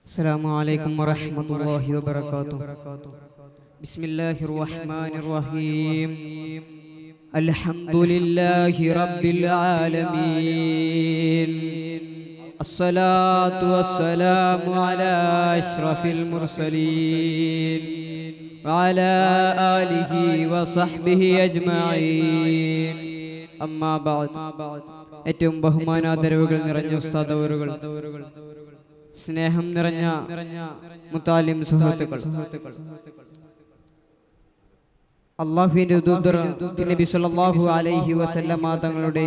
السلام عليكم ورحمة الله وبركاته. بسم الله الرحمن الرحيم. الحمد لله رب العالمين. الصلاة والسلام على أشرف المرسلين وعلى آله وصحبه أجمعين. أما بعد. ഏറ്റവും ബഹുമാനാദരവുകൾ നിറഞ്ഞ ഉസ്താദവറുകൾ, സ്നേഹം നിറഞ്ഞ മുത്താലിം സുഹൃത്തുക്കൾ, അല്ലാഹുവിന്റെ ദൂതർ നബി സല്ലല്ലാഹു അലൈഹി വസല്ലമ തങ്ങളുടെ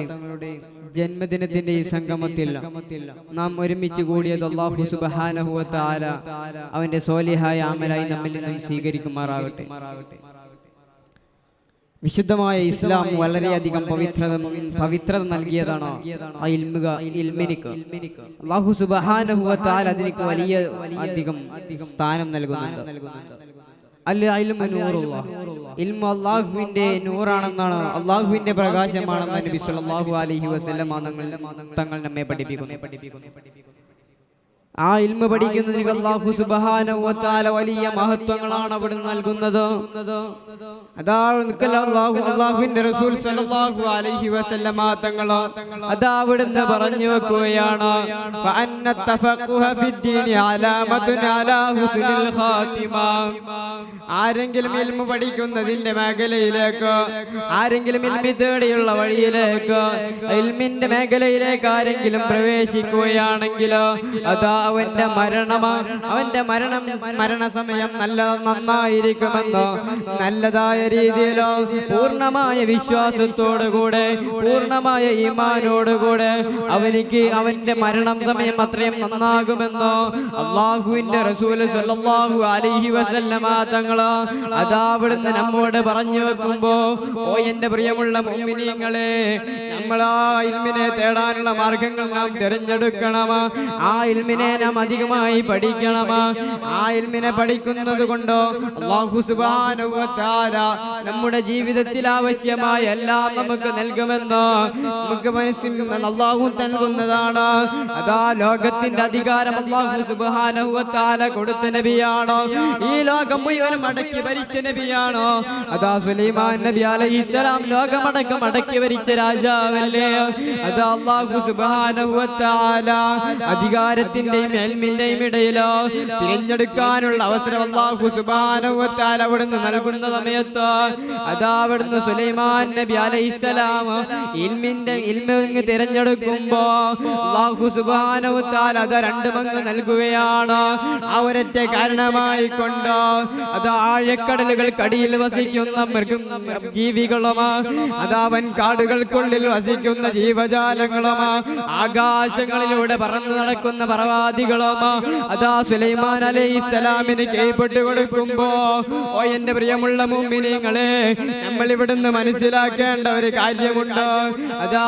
ജന്മദിനത്തിന്റെ ഈ സംഗമത്തിൽ നാം ഒരുമിച്ച് കൂടിയത് അല്ലാഹു സുബ്ഹാനഹു വ തആല അവന്റെ സ്വാലിഹായ അമലായി നമ്മിൽ നിന്നും സ്വീകരിക്കുമാറാകട്ടെ. വിശുദ്ധമായ ഇസ്ലാം വളരെയധികം പവിത്രത നൽകിയതാണ്. ഇൽമിനിക്ക് അല്ലാഹു സുബ്ഹാനഹു വ തആല അതിനു വലിയ അധികം സ്ഥാനം നൽകുന്നുണ്ട്. ഇൽമു അല്ലാഹുവിന്റെ നൂറാണെന്നാണ്, അല്ലാഹുവിന്റെ പ്രകാശമാണെന്ന് നബി സല്ലല്ലാഹു അലൈഹി വസല്ലം തങ്ങൾ നമ്മെ പഠിപ്പിക്കുന്നു. ആ ഇൽമ പഠിക്കുന്നതിന് അല്ലാഹു സുബ്ഹാനഹു വ തആല വലിയ മഹത്വങ്ങളാണ് അവിടെ നൽകുന്നത്. അല്ലാഹുവിന്റെ റസൂൽ സല്ലല്ലാഹു അലൈഹി വസല്ലമ തങ്ങൾ അതാ അവിടുന്ന് പറഞ്ഞു വെക്കുകയാണ്, വഅന്ന തഫഖുഹ ഫിദ്ദീനി അലാമത്തുൻ അലാ ഹുസ്നിൽ ഖാതിമ. ആരെങ്കിലും ഇൽമ പഠിക്കുന്നതിന്റെ മേഖലയിലേക്ക്, ആരെങ്കിലും ഇൽമി തേടിയുള്ള വഴിയിലേക്ക്, ഇൽമിന്റെ മേഖലയിലേക്ക് ആരെങ്കിലും പ്രവേശിക്കുകയാണെങ്കിൽ അതാ അവന്റെ മരണസമയം നന്നായിരിക്കുമെന്നോ, നല്ലതായ രീതിയിലോ പൂർണ്ണമായ വിശ്വാസത്തോടുകൂടെ പൂർണ്ണമായ ഈമാനോടുകൂടെ അവന്റെ മരണം സമയം അത്രയും നന്നാകുമെന്നോ അല്ലാഹുവിന്റെ റസൂൽ സല്ലല്ലാഹു അലൈഹി വസല്ലമ തങ്ങൾ അതാ അവിടുന്ന് നമ്മോട് പറഞ്ഞു വെക്കുമ്പോ, ഓ എന്റെ പ്രിയമുള്ള മുഅ്മിനീങ്ങളെ, നമ്മൾ ആ ഇൽമിനെ തേടാനുള്ള മാർഗങ്ങൾ നാം തിരഞ്ഞെടുക്കണം. ആ ഇൽമിനെ നാം അധികമായി പഠിക്കണം. ആ ഇൽമിനെ പഠിക്കുന്നത് കൊണ്ടോ അല്ലാഹു സുബ്ഹാനഹു വ തആല നമ്മുടെ ജീവിതത്തിൽ ആവശ്യമായ എല്ലാം നമുക്ക് നൽകുമെന്നോ നമുക്ക് അല്ലാഹു നൽകുന്നതാണ്. അതാ ലോകത്തിന്റെ അധികാരം അല്ലാഹു സുബ്ഹാനഹു വ തആല കൊടുത്ത നബിയാണ്. ഈ ലോകം മുഴുവൻ അടക്കി ഭരിച്ച നബിയാണ്. അതാ സുലൈമാൻ നബി അലൈഹിസ്സലാം ലോകമടക്കം അടക്കി ഭരിച്ച രാജാവല്ലേ. അതാ അല്ലാഹു സുബ്ഹാനഹു വ തആല അധികാരത്തിന്റെയും ഇൽമിന്റെയും ഇടയിലോ തിരഞ്ഞെടുക്കാനുള്ള അവസരം അല്ലാഹു സുബ്ഹാനഹു വ തആല അവിടുന്ന് നൽകുന്ന സമയത്ത് അതാ അവിടുന്ന് സുലൈമാൻ നബി അലൈഹിസ്സലാം ഇൽമ് തിരഞ്ഞെടുക്കുമ്പോ അല്ലാഹു സുബ്ഹാനഹു വ തആല അത് രണ്ട് പങ്ക് നൽകുകയാണ്. ആ ഒരൊറ്റ കാരണമായി കൊണ്ട് അത് ആഴക്കടലുകൾക്കടിയിൽ വസിക്കുന്ന ജീവികളും, അതാവൻ കാടുകൾക്കുള്ളിൽ വസിക്കുന്ന ജീവജാലങ്ങളും, ആകാശങ്ങളിലൂടെ പറന്നു നടക്കുന്ന പ്രവാദികളും അതാ സുലൈമാൻ അലൈഹിസ്സലാമിന് കൈപ്പെട്ടു കൊടുക്കുമ്പോ, ഓ എന്റെ പ്രിയമുള്ള മുഅ്മിനീങ്ങളെ, നമ്മൾ ഇവിടുന്ന് മനസ്സിലാക്കേണ്ട ഒരു കാര്യമുണ്ട്. അതാ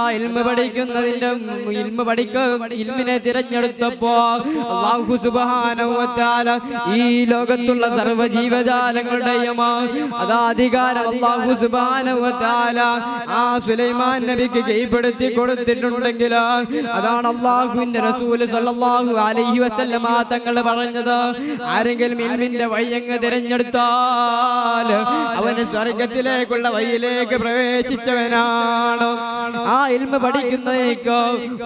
ഇൽമിനെ തിരഞ്ഞെടുത്തപ്പോ അല്ലാഹു സുബ്ഹാനഹു വ തആല ഈ ലോകത്തുള്ള സർവ്വ ജീവജാലങ്ങളുടെയും അതാ അധികാരം അല്ലാഹു സുബ്ഹാനഹു വ തആല ആ സുലൈമാൻ നബിക്ക് കൈപ്പെടുത്തി കൊടുത്തിട്ടുണ്ടെങ്കിൽ അതാണ് അല്ലാഹുവിന്റെ റസൂൽ സല്ലല്ലാഹു അലൈഹി വസല്ലമ തങ്ങൾ പറഞ്ഞത്, ആരെങ്കിലും ഇൽമിന്റെ വഴിയങ്ങ് തിരഞ്ഞെടുത്താൽ അവന് സ്വർഗത്തിലേക്കുള്ള വഴിയിലേക്ക് പ്രവേശിച്ചവനാണ്. ആ ഇൽമ പഠിക്കുന്നതിലേക്ക്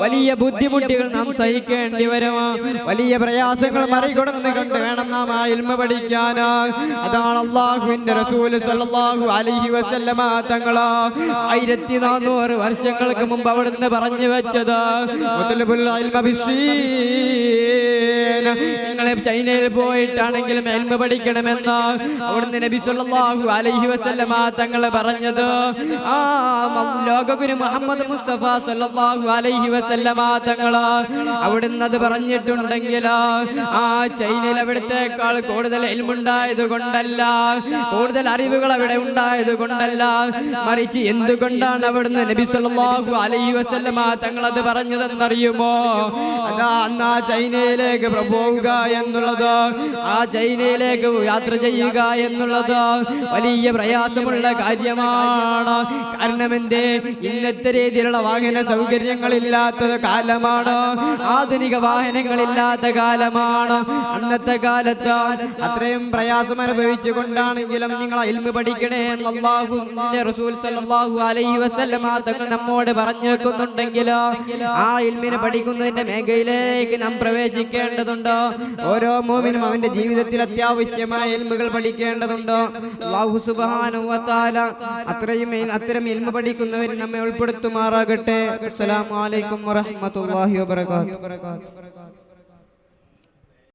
വലിയ ബുദ്ധിമുട്ടുകൾ നാം സഹിക്കേണ്ടി വരും. വലിയ പ്രയാസങ്ങൾ മറികടന്ന് കൊണ്ട് വേണം നാം ആ ഇൽമ പഠിക്കാൻ. അതാണ് അല്ലാഹുവിന്റെ റസൂൽ സല്ലല്ലാഹു അലൈഹി വസല്ലമ തങ്ങൾ 1400 വർഷങ്ങൾക്ക് മുമ്പ് അവിടുന്ന് പറഞ്ഞു വെച്ചത്, നിങ്ങളെ ചൈനയിൽ പോയിട്ടാണെങ്കിലും ഇൽമ പഠിക്കണമെന്ന് അവിടുന്ന് നബി സല്ലല്ലാഹു അലൈഹി വസല്ലമ തങ്ങൾ പറഞ്ഞത്. ആ ലോകഗുരു മുഹമ്മദ് മുസ്തഫ സല്ലല്ലാഹു അലൈഹി വസല്ലമ തങ്ങൾ അവിടുന്ന് അത് പറഞ്ഞിട്ടുണ്ടെങ്കിൽ ആ ചൈനയിൽ അവിടത്തേക്കാൾ കൂടുതൽ ഇൽമുണ്ടായത് കൊണ്ടല്ല, കൂടുതൽ അറിവുകൾ അവിടെ ഉണ്ടായത് കൊണ്ടല്ല, മറിച്ച് എന്തുകൊണ്ടാണ് അവിടുന്ന് നബി സല്ലല്ലാഹു അലൈഹി വസല്ലമ തങ്ങൾ അത് പറഞ്ഞതെന്നറിയുമോ? അതാ അന്ന് ആ ചൈനയിലേക്ക് പോവുക എന്നുള്ളത്, ആ ചൈനയിലേക്ക് യാത്ര ചെയ്യുക എന്നുള്ളത് വലിയ പ്രയാസമുള്ള കാര്യമാണ്. കാരണം എന്തേ? ഇന്നത്തെ രീതിയിലുള്ള വാഹന സൗകര്യങ്ങളില്ലാത്ത കാലമാണ്, ആധുനിക വാഹനങ്ങളില്ലാത്ത കാലമാണ്. അന്നത്തെ കാലത്ത് അത്രയും പ്രയാസം അനുഭവിച്ചു കൊണ്ടാണെങ്കിലും നിങ്ങൾ ഇൽമു പഠിക്കണേ എന്ന് അല്ലാഹുവിന്റെ റസൂൽ സല്ലല്ലാഹു അലൈഹി വസല്ലമ തങ്ങൾ നമ്മോട് പറഞ്ഞു വെക്കുന്നുണ്ടെങ്കിൽ ആ ഇൽമിനെ പഠിക്കുന്നതിന്റെ മേഖലയിലേക്ക് നാം പ്രവേശിക്കേണ്ടതുണ്ട്. ഓരോ മുഅ്മിനും അവന്റെ ജീവിതത്തിൽ അത്യാവശ്യമായ ഇൽമുകൾ പഠിക്കേണ്ടതുണ്ട്. അല്ലാഹു സുബ്ഹാനഹു വ തആല അത്തരം ഇൽമു പഠിക്കുന്നവരിൽ നമ്മെ ഉൾപ്പെടുത്തുമാറാകട്ടെ. അസ്സലാമു അലൈക്കും വറഹ്മത്തുള്ളാഹി വബറകാതുഹു.